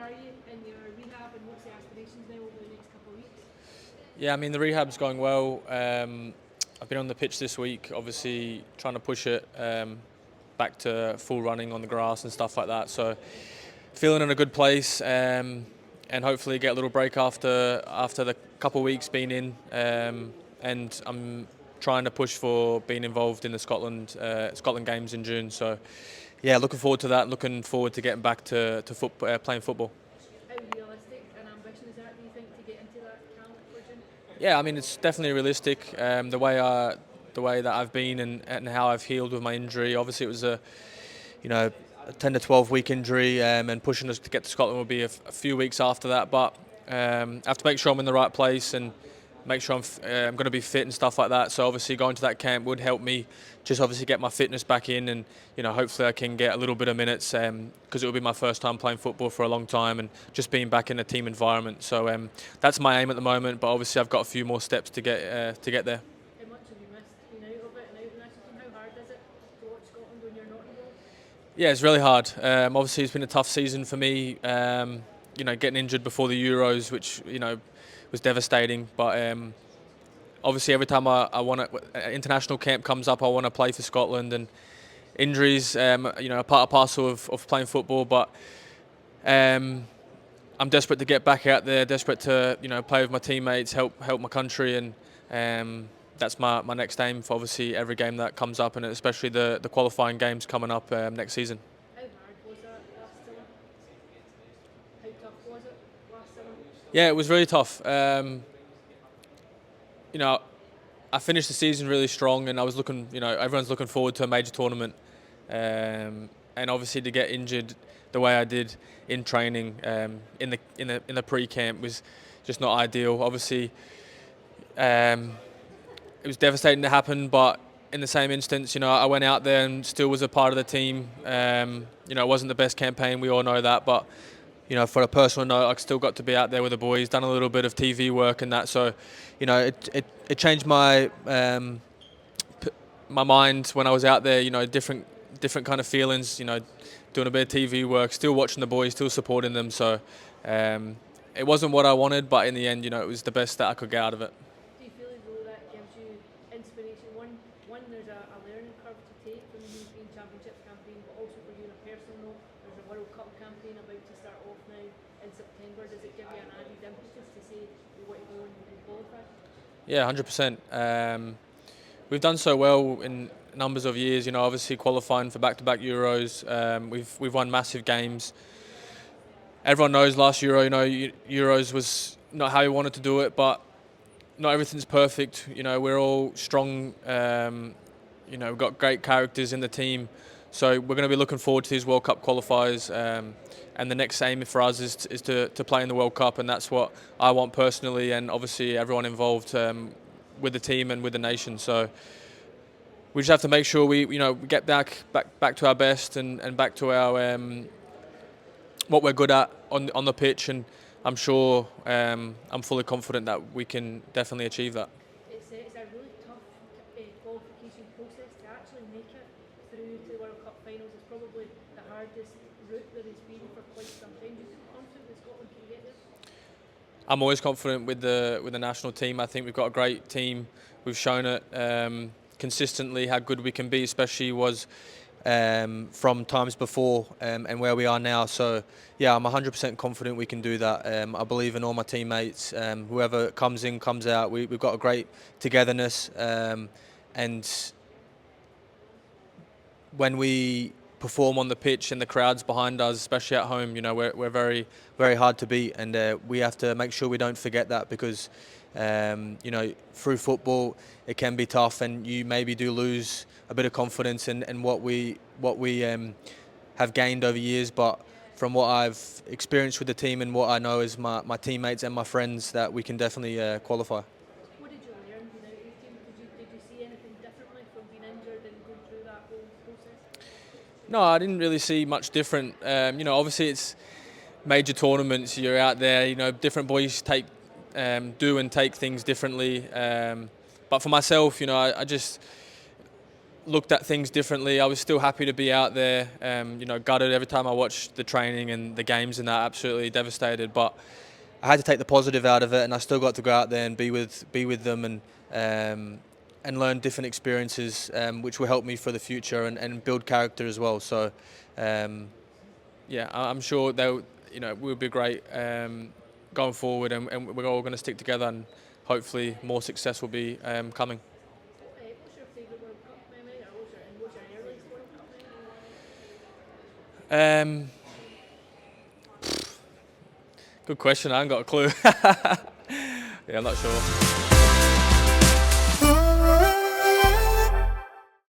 are you in your rehab, and what's the aspirations now over the next couple of weeks? Yeah, I mean the rehab's going well. I've been on the pitch this week, obviously trying to push it back to full running on the grass and stuff like that. So feeling in a good place, and hopefully get a little break after the couple of weeks being in. And I'm trying to push for being involved in the Scotland games in June. So yeah, looking forward to that. Looking forward to getting back to playing football. How realistic and ambition is that, do you think, to get into that camp for June? Yeah, I mean it's definitely realistic. The way that I've been and how I've healed with my injury. Obviously, it was a 10 to 12 week injury, and pushing us to get to Scotland will be a few weeks after that. But I have to make sure I'm in the right place and make sure I'm going to be fit and stuff like that. So obviously going to that camp would help me just obviously get my fitness back in, and hopefully I can get a little bit of minutes because it will be my first time playing football for a long time and just being back in a team environment. So that's my aim at the moment. But obviously I've got a few more steps to get there. How much have you missed being out of it and out of the national team? How hard is it to watch Scotland when you're not involved? Yeah, it's really hard. Obviously, it's been a tough season for me. Getting injured before the Euros, which was devastating. But obviously, every time I want international camp comes up, I want to play for Scotland. And injuries, a part and parcel of playing football. But I'm desperate to get back out there. Desperate to play with my teammates, help my country, and that's my next aim for obviously every game that comes up, and especially the qualifying games coming up next season. How hard was that last summer? How tough was it last summer? Yeah, it was really tough. I finished the season really strong, and I was looking. Everyone's looking forward to a major tournament, and obviously to get injured the way I did in training in the pre-camp was just not ideal. Obviously. It was devastating to happen, but in the same instance, I went out there and still was a part of the team. It wasn't the best campaign, we all know that, but for a personal note, I still got to be out there with the boys, done a little bit of TV work and that. So, it changed my my mind when I was out there. Different kind of feelings. Doing a bit of TV work, still watching the boys, still supporting them. So, it wasn't what I wanted, but in the end, it was the best that I could get out of it. Do you feel as though that gives you inspiration? One, there's a learning curve to take from the European Championships campaign, but also for you in a personal note, there's a World Cup campaign about to start off now in September. Does it give you an added impetus to say you want to go and qualify? Yeah, 100%. We've done so well in numbers of years. Obviously qualifying for back-to-back Euros. We've won massive games. Everyone knows last Euro, Euros was not how we wanted to do it, but not everything's perfect. We're all strong. We've got great characters in the team, so we're going to be looking forward to these World Cup qualifiers. And the next aim for us is to play in the World Cup, and that's what I want personally, and obviously everyone involved with the team and with the nation. So we just have to make sure we get back to our best and back to our what we're good at on the pitch, and I'm sure I'm fully confident that we can definitely achieve that. It's a really tough qualification process to actually make it through to the World Cup finals. It's probably the hardest route that it's been for quite some time. Do you feel confident that Scotland can get there? I'm always confident with the national team. I think we've got a great team. We've shown it consistently how good we can be, especially from times before and where we are now. So yeah, I'm 100% confident we can do that. I believe in all my teammates. Whoever comes in, comes out. We've got a great togetherness, and when we perform on the pitch and the crowds behind us, especially at home, we're very, very hard to beat, and we have to make sure we don't forget that, because through football it can be tough, and you maybe do lose a bit of confidence in what we have gained over years. But from what I've experienced with the team and what I know is my teammates and my friends, that we can definitely qualify. What did you learn being out of the team? Did you see anything differently from being injured and going through that whole process? No, I didn't really see much different. Obviously it's major tournaments. You're out there. Different boys do and take things differently. But for myself, I just looked at things differently. I was still happy to be out there, you know, gutted every time I watched the training and the games and that, absolutely devastated. But I had to take the positive out of it, and I still got to go out there and be with them and learn different experiences, which will help me for the future and build character as well. So, yeah, I'm sure they'll, you know, we'll be great going forward, and we're all going to stick together, and hopefully more success will be coming. What's your favourite World Cup memory, or what's your earliest World Cup memory? Good question. I haven't got a clue. Yeah, I'm not sure.